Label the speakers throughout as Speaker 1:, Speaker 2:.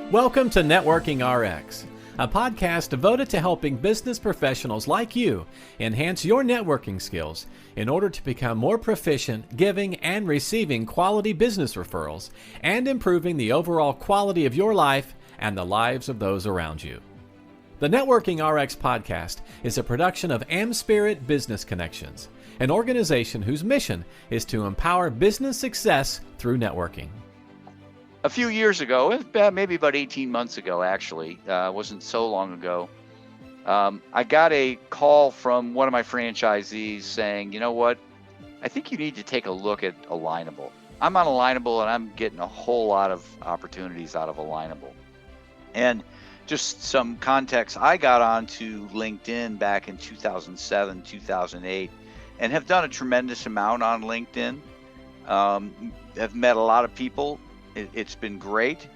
Speaker 1: Welcome to Networking RX, a podcast devoted to helping business professionals like you enhance your networking skills in order to become more proficient giving and receiving quality business referrals and improving the overall quality of your life and the lives of those around you. The Networking RX podcast is a production of AmSpirit Business Connections, an organization whose mission is to empower business success through networking.
Speaker 2: A few years ago, maybe about 18 months ago, actually, wasn't so long ago, I got a call from one of my franchisees saying, you know what, I think you need to take a look at Alignable. I'm on Alignable and I'm getting a whole lot of opportunities out of Alignable. And just some context, I got onto LinkedIn back in 2007, 2008, and have done a tremendous amount on LinkedIn. Have met a lot of people. It's been great,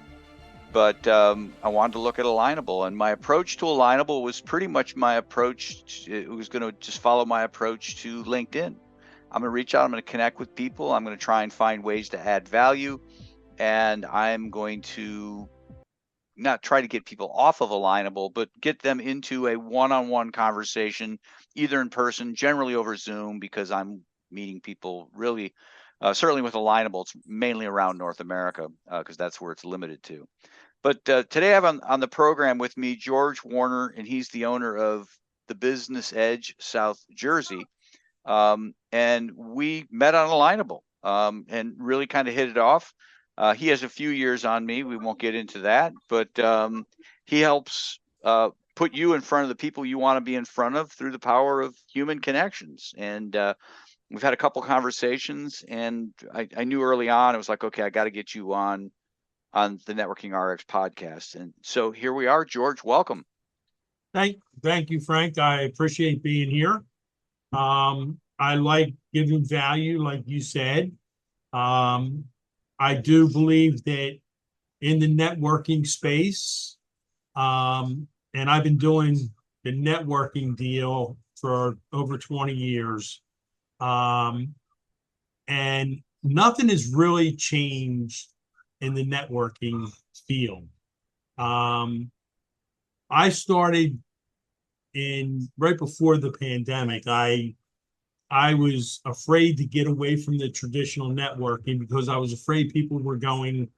Speaker 2: but I wanted to look at Alignable, and my approach to Alignable was pretty much my approach. It was going to just follow my approach to LinkedIn. I'm going to reach out. I'm going to connect with people. I'm going to try and find ways to add value, and I'm going to not try to get people off of Alignable, but get them into a one-on-one conversation, either in person, generally over Zoom, because I'm meeting people really. Certainly with Alignable, it's mainly around North America because that's where it's limited to. But today I have on the program with me George Warner, and he's the owner of the Business Edge South Jersey. And we met on Alignable and really kind of hit it off. He has a few years on me. We won't get into that, but he helps put you in front of the people you want to be in front of through the power of human connections. And we've had a couple conversations, and I knew early on, it was like, okay, I got to get you on the Networking RX podcast. And so here we are. George, welcome.
Speaker 3: Thank you, Frank. I appreciate being here. I like giving value, like you said. I do believe that in the networking space, and I've been doing the networking deal for over 20 years. And nothing has really changed in the networking field. I started right before the pandemic. I was afraid to get away from the traditional networking because I was afraid people were going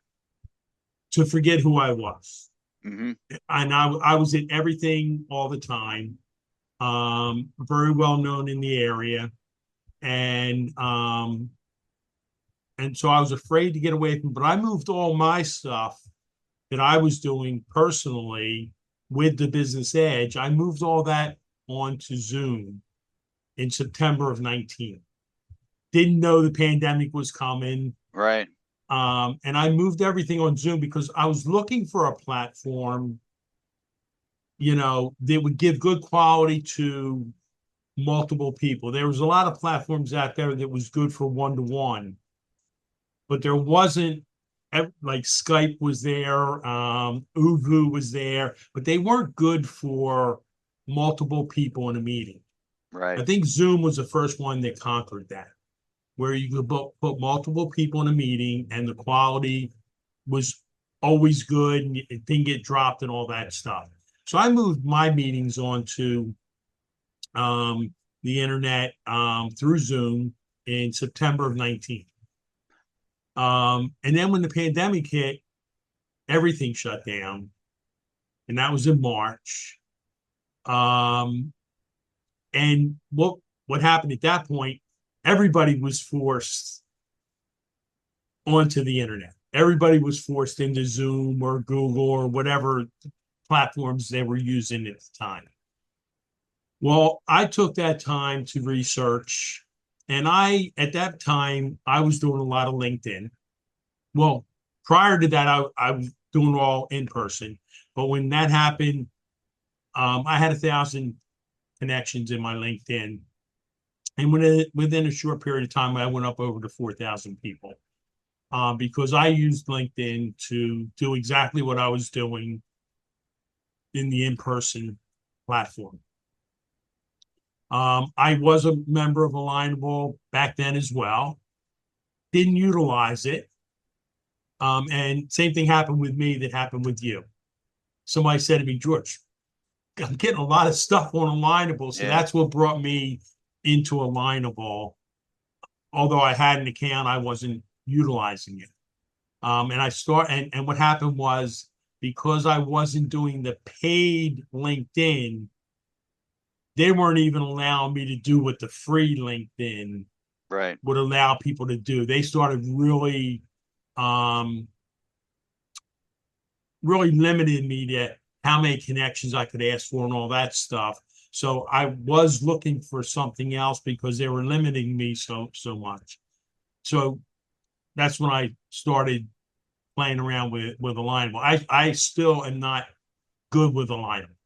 Speaker 3: to forget who I was. Mm-hmm. And I was at everything all the time, very well known in the area. And so I was afraid to get away from, but I moved all my stuff that I was doing personally with the Business Edge. I moved all that onto Zoom in September of 19. Didn't know the pandemic was coming.
Speaker 2: Right.
Speaker 3: And I moved everything on Zoom because I was looking for a platform, that would give good quality to multiple people. There was a lot of platforms out there that was good for one-to-one, but there wasn't, like Skype was there, Uvu was there, but they weren't good for multiple people in a meeting.
Speaker 2: Right.
Speaker 3: I think Zoom was the first one that conquered that, where you could put multiple people in a meeting and the quality was always good and it didn't get dropped and all that stuff. So I moved my meetings onto the internet through Zoom in September of 19. And then when the pandemic hit, everything shut down. And that was in March. And what happened at that point, everybody was forced onto the internet. Everybody was forced into Zoom or Google or whatever platforms they were using at the time. Well, I took that time to research, and at that time, I was doing a lot of LinkedIn. Well, prior to that, I was doing it all in person. But when that happened, I had 1,000 connections in my LinkedIn. And within a short period of time, I went up over to 4,000 people because I used LinkedIn to do exactly what I was doing in the in-person platform. I was a member of Alignable back then as well. Didn't utilize it. And same thing happened with me that happened with you. Somebody said to me, George, I'm getting a lot of stuff on Alignable. So
Speaker 2: Yeah.
Speaker 3: that's what brought me into Alignable. Although I had an account, I wasn't utilizing it. And what happened was, because I wasn't doing the paid LinkedIn, they weren't even allowing me to do what the free LinkedIn
Speaker 2: Right.
Speaker 3: would allow people to do. They started really limiting me to how many connections I could ask for and all that stuff. So I was looking for something else because they were limiting me so much. So that's when I started playing around with Alignable. I still am not good with Alignable.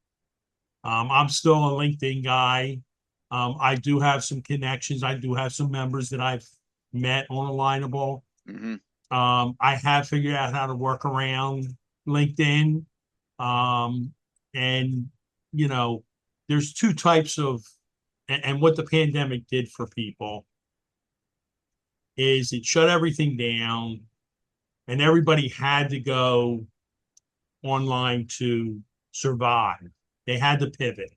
Speaker 3: I'm still a LinkedIn guy. I do have some connections. I do have some members that I've met on Alignable.
Speaker 2: Mm-hmm.
Speaker 3: I have figured out how to work around LinkedIn. And, you know, there's two types of, and what the pandemic did for people is it shut everything down and everybody had to go online to survive. They had to pivot.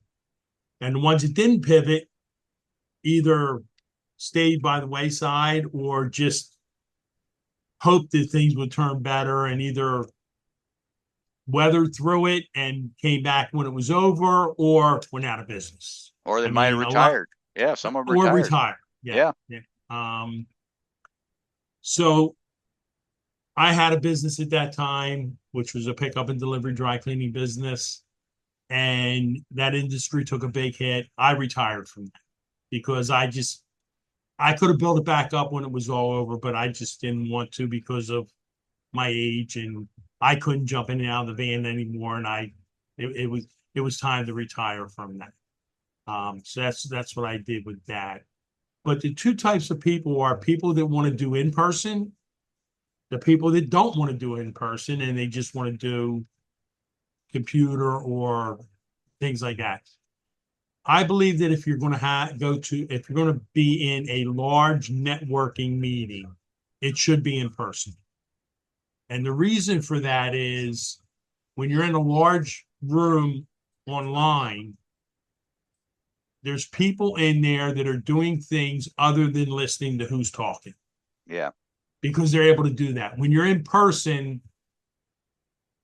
Speaker 3: And the ones that didn't pivot either stayed by the wayside or just hoped that things would turn better and either weathered through it and came back when it was over or went out of business.
Speaker 2: Or they
Speaker 3: I
Speaker 2: might have
Speaker 3: mean, a lot,
Speaker 2: retired. Yeah, some have
Speaker 3: or
Speaker 2: retired.
Speaker 3: retired.
Speaker 2: Yeah.
Speaker 3: Yeah. So I had a business at that time, which was a pickup and delivery dry cleaning business. And that industry took a big hit. I retired from that because I could have built it back up when it was all over, but I just didn't want to because of my age, and I couldn't jump in and out of the van anymore. And it was time to retire from that. So that's what I did with that. But the two types of people are people that want to do in person, the people that don't want to do it in person, and they just want to do computer or things like that. I believe that if you're going to if you're going to be in a large networking meeting, it should be in person. And the reason for that is when you're in a large room online, there's people in there that are doing things other than listening to who's talking.
Speaker 2: Yeah.
Speaker 3: Because they're able to do that. When you're in person,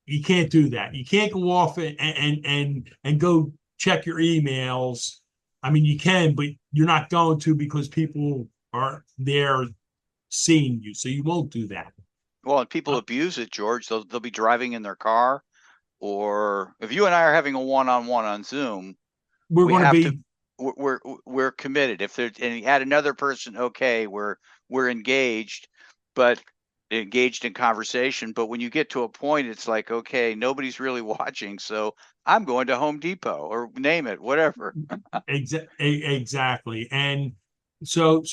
Speaker 3: you can't do that. You can't go off and go check your emails. I mean, you can, but you're not going to because people are there seeing you. So you won't do that.
Speaker 2: Well, and people abuse it, George. They'll be driving in their car, or if you and I are having a one-on-one on Zoom,
Speaker 3: We're
Speaker 2: we
Speaker 3: going to
Speaker 2: have to.
Speaker 3: be
Speaker 2: We're committed. If there's and you add another person, okay, we're engaged, but engaged in conversation. But when you get to a point, it's like, okay, nobody's really watching, so I'm going to Home Depot or name it, whatever.
Speaker 3: exactly. And so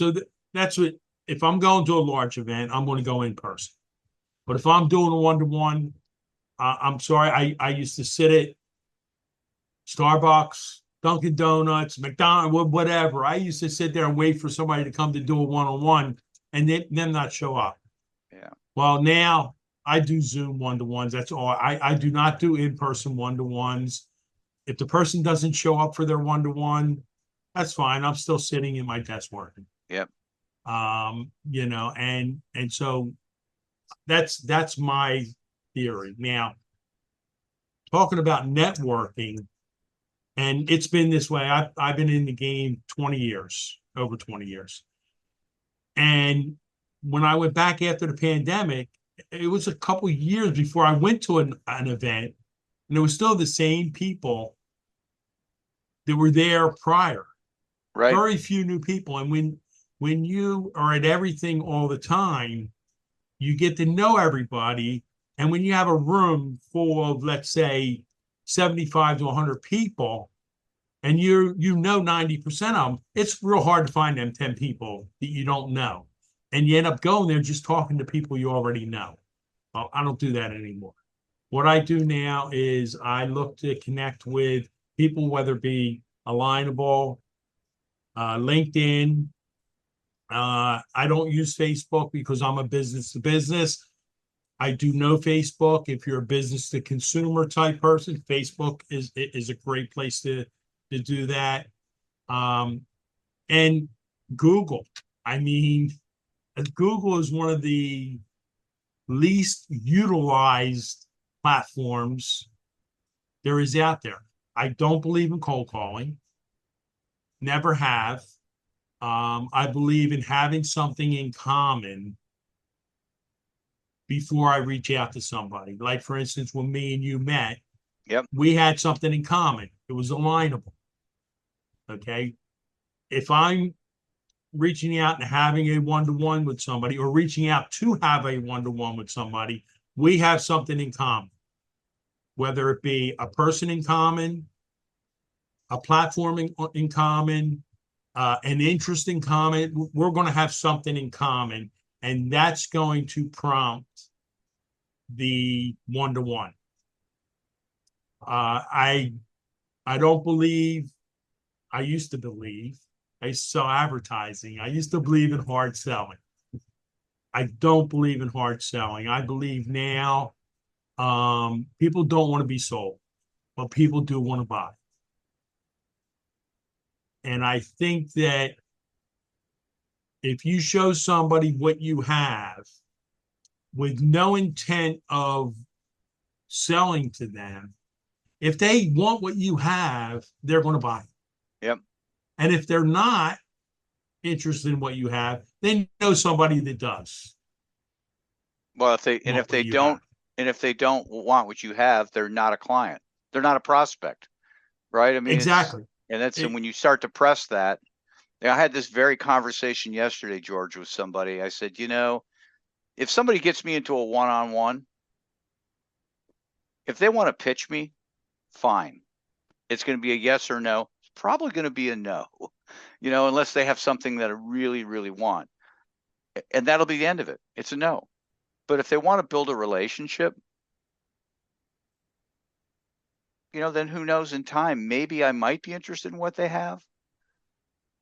Speaker 3: that's what, if I'm going to a large event, I'm going to go in person. But if I'm doing a one-to-one, I'm sorry, I used to sit at Starbucks, Dunkin' Donuts, McDonald's, whatever. I used to sit there and wait for somebody to come to do a one-on-one and them not show up.
Speaker 2: Yeah.
Speaker 3: Well, now I do Zoom one-to-ones. That's all. I do not do in-person one-to-ones. If the person doesn't show up for their one-to-one, that's fine. I'm still sitting in my desk working.
Speaker 2: Yep.
Speaker 3: You know, and so that's my theory. Now, talking about networking, and it's been this way. I've been in the game 20 years, over 20 years. And when I went back after the pandemic, it was a couple years before I went to an event, and it was still the same people that were there prior.
Speaker 2: Right.
Speaker 3: Very few new people. And when you are at everything all the time, you get to know everybody. And when you have a room full of, let's say, 75 to 100 people, and you know 90% of them, it's real hard to find them 10 people that you don't know. And you end up going there just talking to people you already know. Well, I don't do that anymore. What I do now is I look to connect with people, whether it be Alignable, LinkedIn. I don't use Facebook because I'm a business to business. I do know Facebook. If you're a business to consumer type person, Facebook is a great place to do that. And Google. I mean, Google is one of the least utilized platforms there is out there. I don't believe in cold calling. Never have. I believe in having something in common before I reach out to somebody. Like, for instance, when me and you met,
Speaker 2: Yep.
Speaker 3: we had something in common. It was alignable. Okay. If I'm reaching out and having a one-to-one with somebody, or reaching out to have a one-to-one with somebody, we have something in common, whether it be a person in common, a platform in common, an interest in common. We're going to have something in common, and that's going to prompt the one-to-one. I don't believe, I used to believe, I used to sell advertising. I used to believe in hard selling. I don't believe in hard selling. I believe now people don't want to be sold, but people do want to buy. And I think that if you show somebody what you have with no intent of selling to them, if they want what you have, they're going to buy it.
Speaker 2: Yep.
Speaker 3: And if they're not interested in what you have, then know somebody that does.
Speaker 2: Well, if they don't want what you have, they're not a client. They're not a prospect, right? I mean,
Speaker 3: exactly.
Speaker 2: And when you start to press that. I had this very conversation yesterday, George, with somebody. I said, if somebody gets me into a one-on-one, if they want to pitch me, fine. It's going to be a yes or no. It's probably going to be a no, unless they have something that I really, really want. And that'll be the end of it. It's a no. But if they want to build a relationship, then who knows, in time, maybe I might be interested in what they have.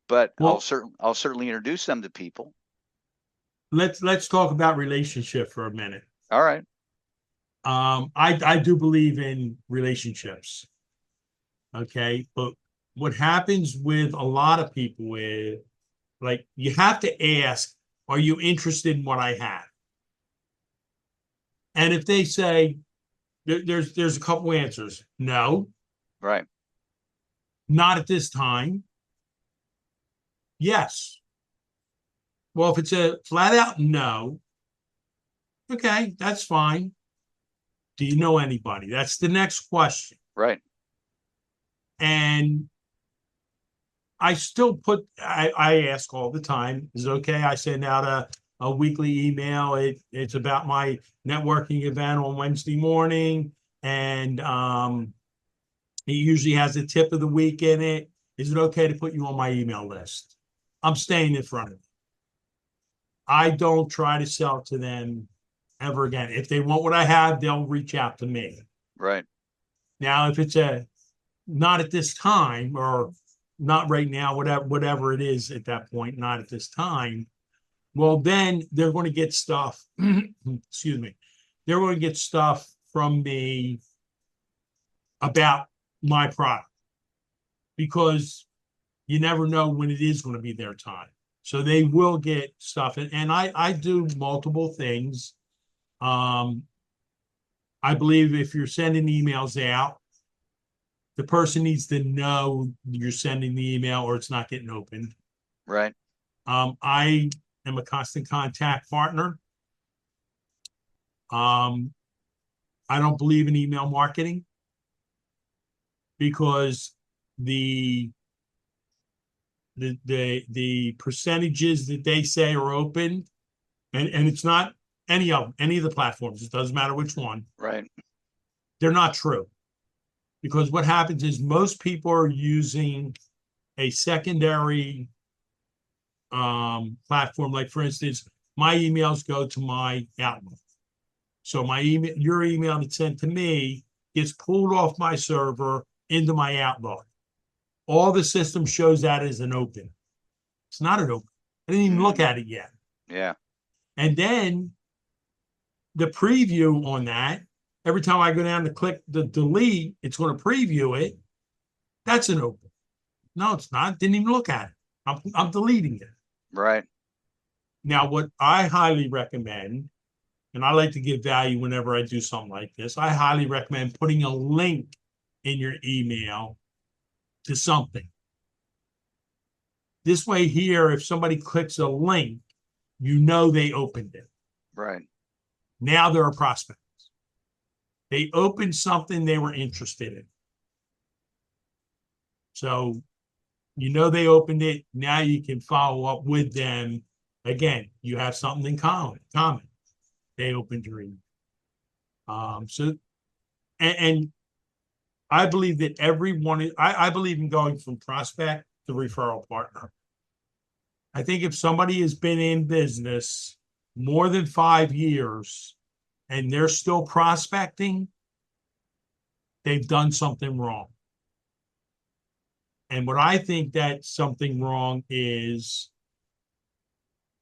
Speaker 2: But I'll certainly introduce them to people.
Speaker 3: Let's talk about relationship for a minute.
Speaker 2: All right.
Speaker 3: I do believe in relationships. Okay, but what happens with a lot of people is, like, you have to ask, are you interested in what I have? And if they say, there's a couple answers. No.
Speaker 2: Right.
Speaker 3: Not at this time. Yes. Well, if it's a flat out no, okay, that's fine. Do you know anybody? That's the next question.
Speaker 2: Right.
Speaker 3: And I still I ask all the time, is it okay? I send out a weekly email. It's about my networking event on Wednesday morning. And it usually has a tip of the week in it. Is it okay to put you on my email list? I'm staying in front of it. I don't try to sell to them ever again. If they want what I have, they'll reach out to me.
Speaker 2: Right.
Speaker 3: Now, if it's not at this time, or not right now, whatever it is at that point, not at this time, well, then they're going to get stuff. Excuse me. They're going to get stuff from me about my product, because you never know when it is going to be their time. So they will get stuff. And I do multiple things. I believe if you're sending emails out, the person needs to know you're sending the email, or it's not getting opened.
Speaker 2: Right.
Speaker 3: I am a constant contact partner. I don't believe in email marketing, because the percentages that they say are open, and it's not any of the platforms, it doesn't matter which one,
Speaker 2: right,
Speaker 3: they're not true. Because what happens is most people are using a secondary platform. Like, for instance, my emails go to my Outlook. So your email that's sent to me gets pulled off my server into my Outlook. All the system shows that as an open. It's not an open. I didn't even look at it yet.
Speaker 2: Yeah.
Speaker 3: And then the preview on that, every time I go down to click the delete, it's going to preview it. That's an open. No, it's not. Didn't even look at it. I'm deleting it.
Speaker 2: Right.
Speaker 3: Now, what I highly recommend, and I like to give value whenever I do something like this, I highly recommend putting a link in your email to something. This way here, if somebody clicks a link, you know they opened it.
Speaker 2: Right.
Speaker 3: Now they're a prospect. They opened something they were interested in. So you know they opened it. Now you can follow up with them. Again, you have something in common. They opened your email. And I believe that I believe in going from prospect to referral partner. I think if somebody has been in business more than 5 years and they're still prospecting, they've done something wrong. And what I think that something wrong is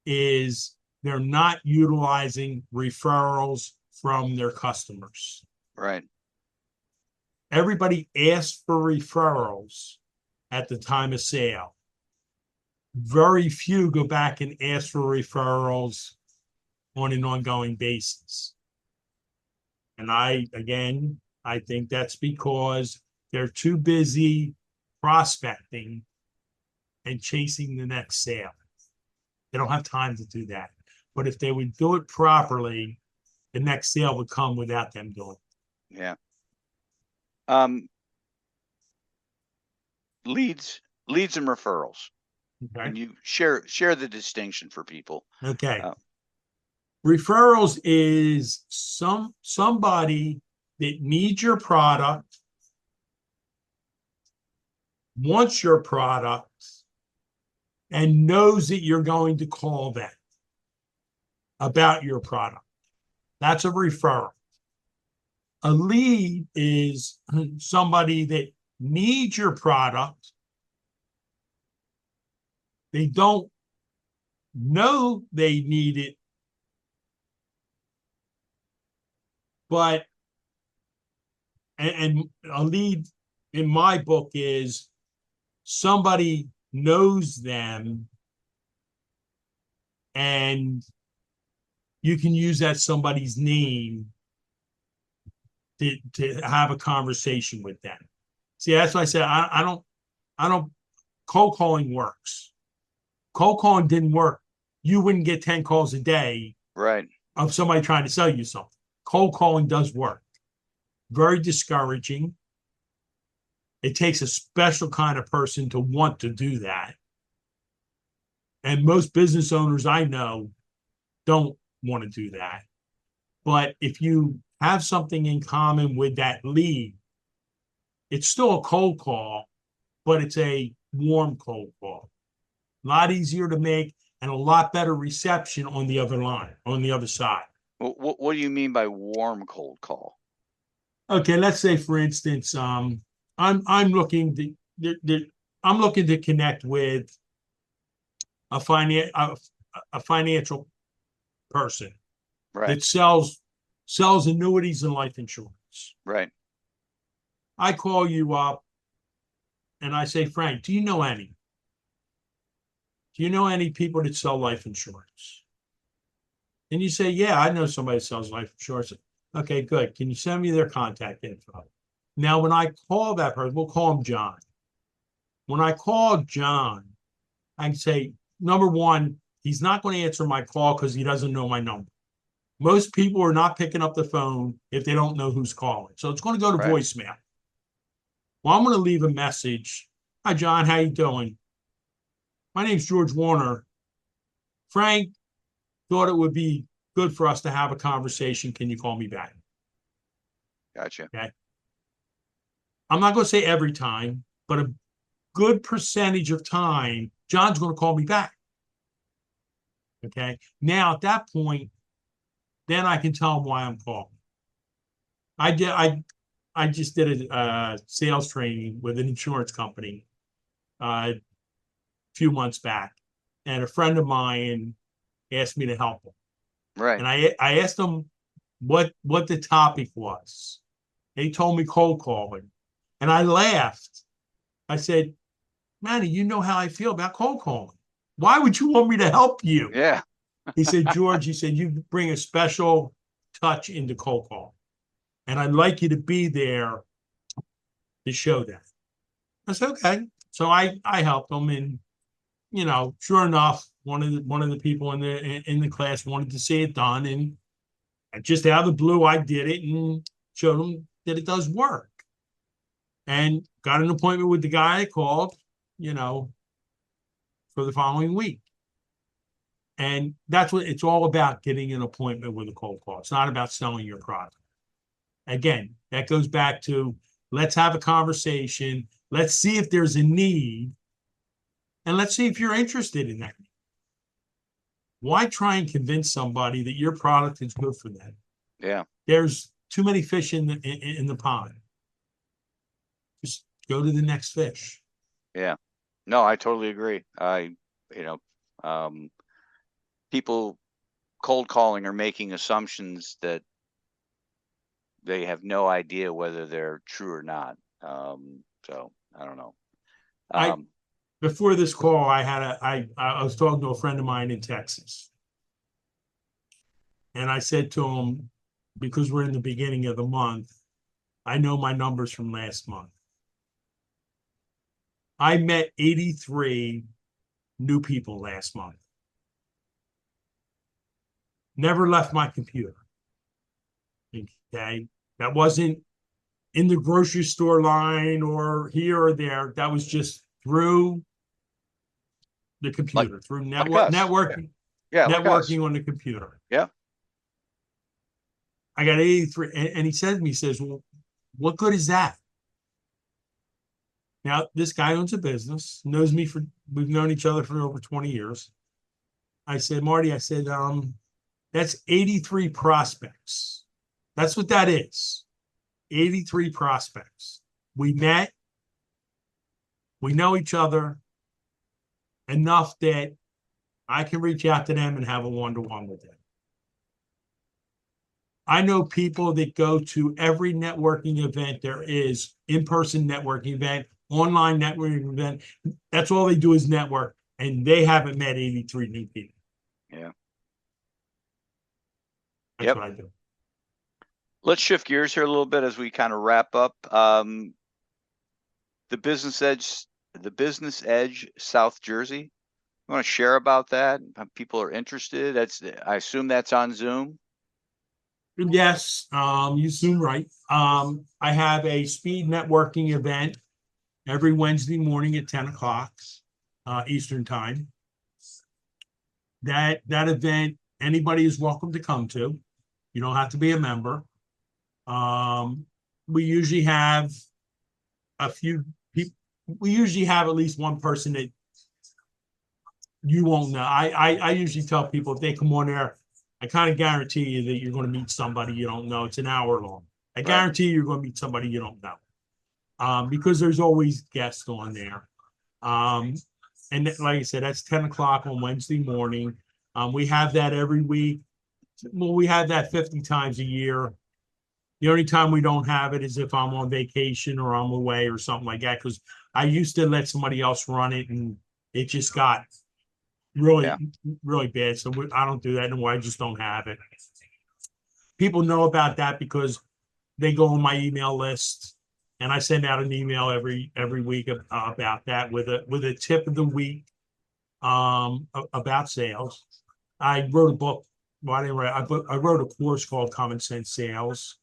Speaker 3: they're not utilizing referrals from their customers.
Speaker 2: Right.
Speaker 3: Everybody asks for referrals at the time of sale. Very few go back and ask for referrals on an ongoing basis. And I think that's because they're too busy prospecting and chasing the next sale. They don't have time to do that. But if they would do it properly, the next sale would come without them doing it.
Speaker 2: Yeah. Leads and referrals.
Speaker 3: Okay.
Speaker 2: Can you share the distinction for people?
Speaker 3: Okay. Referrals is somebody that needs your product, wants your product, and knows that you're going to call them about your product. That's a referral. A lead is somebody that needs your product. They don't know they need it, but and a lead in my book is somebody knows them and you can use that somebody's name to have a conversation with them. See, that's why I said I don't cold calling works. Cold calling didn't work. You wouldn't get 10 calls a day
Speaker 2: Right.
Speaker 3: of somebody trying to sell you something. Cold calling does work. Very discouraging. It takes a special kind of person to want to do that. And most business owners I know don't want to do that. But if you have something in common with that lead, it's still a cold call, but it's a warm cold call. A lot easier to make and a lot better reception on the other line, on the other side.
Speaker 2: What do you mean by warm cold call?
Speaker 3: Okay, let's say for instance, I'm looking to connect with a financial person
Speaker 2: Right.
Speaker 3: that sells annuities and life insurance.
Speaker 2: Right.
Speaker 3: I call you up and I say, Frank, do you know any people that sell life insurance? And you say, yeah, I know somebody that sells life insurance. Okay, good. Can you send me their contact info? Now, when I call that person, we'll call him John. When I call John, I can say, number one, he's not going to answer my call because he doesn't know my number. Most people are not picking up the phone if they don't know who's calling. So it's going to go to
Speaker 2: Right.
Speaker 3: voicemail. Well, I'm going to leave a message. Hi, John. How you doing? My name's George Warner. Frank thought it would be good for us to have a conversation. Can you call me back?
Speaker 2: Gotcha.
Speaker 3: Okay. I'm not going to say every time, but a good percentage of time, John's going to call me back. Okay. Now, at that point, then I can tell him why I'm calling. I just did a sales training with an insurance company a few months back, and a friend of mine asked me to help him.
Speaker 2: Right.
Speaker 3: And I asked him what the topic was. They told me cold calling, and I laughed. I said, Manny, you know how I feel about cold calling. Why would you want me to help you?
Speaker 2: Yeah.
Speaker 3: He said, George, he said, you bring a special touch into cold call. And I'd like you to be there to show that. I said, okay. So I helped them, and sure enough, one of the people in the class wanted to see it done, and just out of the blue, I did it and showed them that it does work. And got an appointment with the guy I called, for the following week. And that's what it's all about, getting an appointment with a cold call. It's not about selling your product. Again, that goes back to, let's have a conversation. Let's see if there's a need. And let's see if you're interested in that. Why try and convince somebody that your product is good for them?
Speaker 2: Yeah.
Speaker 3: There's too many fish in the pond. Just go to the next fish.
Speaker 2: Yeah. No, I totally agree. People cold calling are making assumptions that they have no idea whether they're true or not. So I don't know.
Speaker 3: Before this call, I was talking to a friend of mine in Texas. And I said to him, because we're in the beginning of the month, I know my numbers from last month. I met 83 new people last month. Never left my computer. Okay. That wasn't in the grocery store line or here or there. That was just through the computer, through networking.
Speaker 2: Yeah.
Speaker 3: Networking on the computer.
Speaker 2: Yeah.
Speaker 3: I got 83. And he said to me, he says, well, what good is that? Now, this guy owns a business, knows me we've known each other for over 20 years. I said, Marty, that's 83 prospects. That's what that is. 83 prospects. We met. We know each other enough that I can reach out to them and have a one-to-one with them. I know people that go to every networking event there is, in-person networking event, online networking event. That's all they do is network, and they haven't met 83 new people.
Speaker 2: Yeah.
Speaker 3: That's what I do.
Speaker 2: Let's shift gears here a little bit as we kind of wrap up. The Business Edge, South Jersey. You want to share about that? People are interested. I assume that's on Zoom.
Speaker 3: Yes, you Zoom right. I have a speed networking event every Wednesday morning at 10 o'clock Eastern time. That event, anybody is welcome to come to. You don't have to be a member. We usually have a few people. We usually have at least one person that you won't know. I usually tell people, if they come on there, I kind of guarantee you that you're going to meet somebody you don't know. It's an hour long. I guarantee you're going to meet somebody you don't know, because there's always guests on there. And like I said, that's 10 o'clock on Wednesday morning. We have that every week. Well, we have that 50 times a year. The only time we don't have it is if I'm on vacation or I'm away or something like that, because I used to let somebody else run it, and it just got really bad. So I don't do that anymore. I just don't have it. People know about that because they go on my email list, and I send out an email every week about that with a tip of the week about sales. I wrote a book. Well, I didn't write. I wrote a course called Common Sense Sales.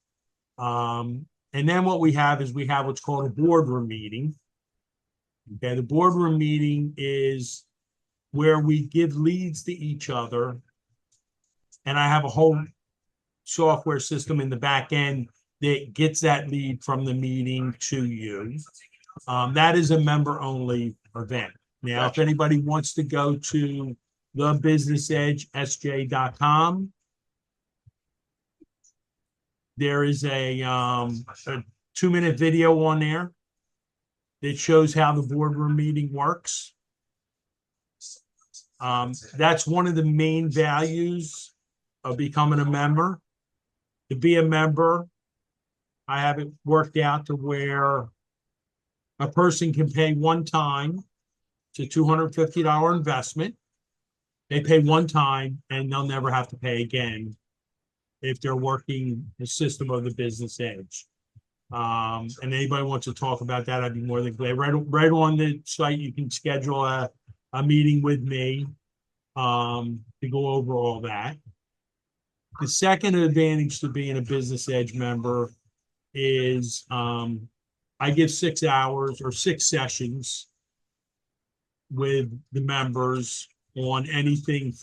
Speaker 3: And then what we have is what's called a boardroom meeting. Okay, the boardroom meeting is where we give leads to each other, and I have a whole software system in the back end that gets that lead from the meeting to you. That is a member-only event. Now, if anybody wants to go to thebusinessedgesj.com, there is a 2-minute video on there that shows how the boardroom meeting works. That's one of the main values of becoming a member, To be a member, I have it worked out to where a person can pay one time. It's a $250 investment. They pay one time and they'll never have to pay again if they're working the system of the Business Edge. And anybody wants to talk about that, I'd be more than glad. Right on the site, you can schedule a meeting with me to go over all that. The second advantage to being a Business Edge member is I give 6 hours or 6 sessions with the members on anything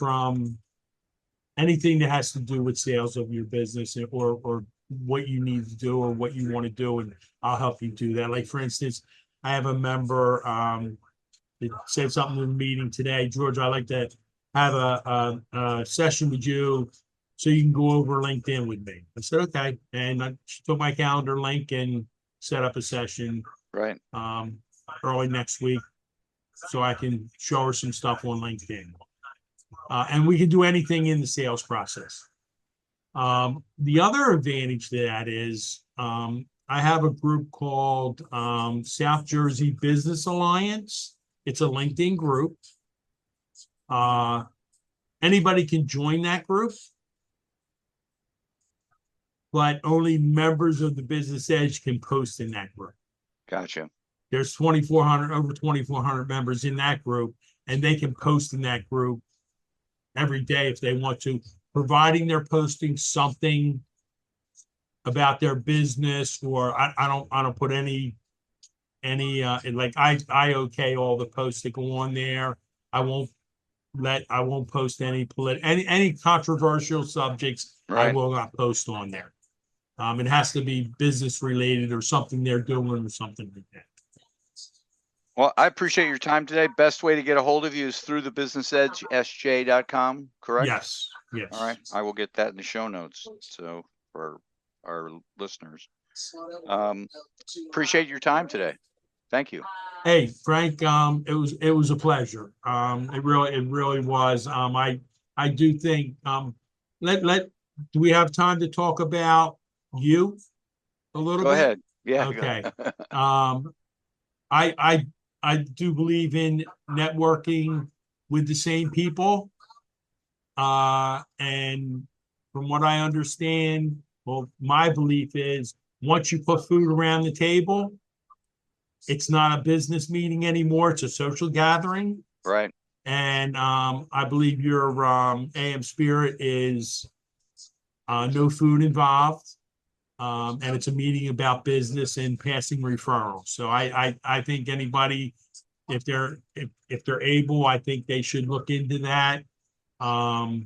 Speaker 3: that has to do with sales of your business or what you need to do or what you want to do, and I'll help you do that. Like, for instance, I have a member that said something in the meeting today, George, I'd like to have a session with you so you can go over LinkedIn with me. I said, okay. And I took my calendar link and set up a session
Speaker 2: Right.
Speaker 3: Early next week so I can show her some stuff on LinkedIn. And we can do anything in the sales process. The other advantage to that is I have a group called South Jersey Business Alliance. It's a LinkedIn group. Anybody can join that group, but only members of the Business Edge can post in that group.
Speaker 2: Gotcha.
Speaker 3: There's over 2,400 members in that group, and they can post in that group every day if they want to, providing they're posting something about their business, or I don't put any like I okay all the posts that go on there. I won't post any controversial subjects.
Speaker 2: Right.
Speaker 3: I will not post on there. It has to be business related or something they're doing or something like that.
Speaker 2: Well, I appreciate your time today. Best way to get a hold of you is through the businessedgesj.com, correct?
Speaker 3: Yes.
Speaker 2: All right. I will get that in the show notes. So for our listeners, appreciate your time today. Thank you.
Speaker 3: Hey, Frank, it was a pleasure. It really was. I do think, do we have time to talk about you a little bit?
Speaker 2: Go ahead. Yeah.
Speaker 3: Okay. I do believe in networking with the same people. And from what I understand, well, my belief is once you put food around the table, it's not a business meeting anymore. It's a social gathering.
Speaker 2: Right.
Speaker 3: And I believe your AmSpirit is no food involved. And it's a meeting about business and passing referrals. So I think anybody, if they're able, I think they should look into that. I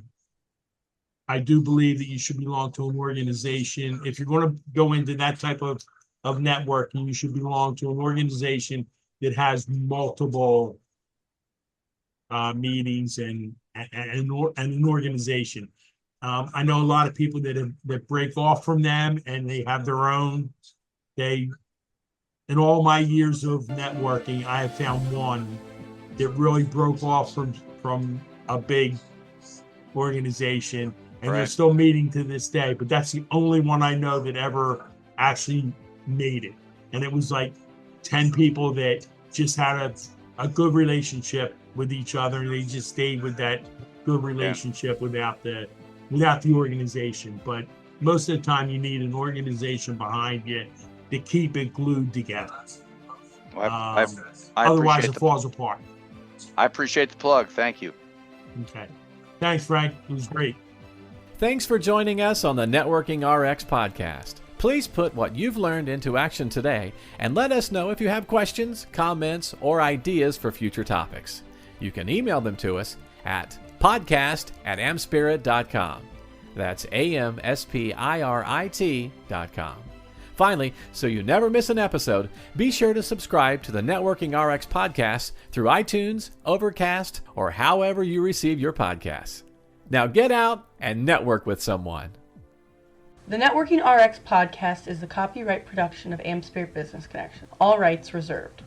Speaker 3: do believe that you should belong to an organization. If you're going to go into that type of networking, you should belong to an organization that has multiple meetings and an organization. I know a lot of people that break off from them and they have their own. In all my years of networking, I have found one that really broke off from a big organization, and they're still meeting to this day. But that's the only one I know that ever actually made it. And it was like 10 people that just had a good relationship with each other, and they just stayed with that good relationship without the organization. But most of the time you need an organization behind you to keep it glued together.
Speaker 2: Well,
Speaker 3: otherwise it falls apart.
Speaker 2: I appreciate the plug. Thank you.
Speaker 3: Okay. Thanks, Frank. It was great.
Speaker 1: Thanks for joining us on the Networking RX podcast. Please put what you've learned into action today and let us know if you have questions, comments, or ideas for future topics. You can email them to us at podcast@amspirit.com. That's AmSpirit.com. Finally, so you never miss an episode, be sure to subscribe to the Networking RX podcast through iTunes, Overcast, or however you receive your podcasts. Now get out and network with someone.
Speaker 4: The Networking RX podcast is the copyright production of AmSpirit Business Connection. All rights reserved.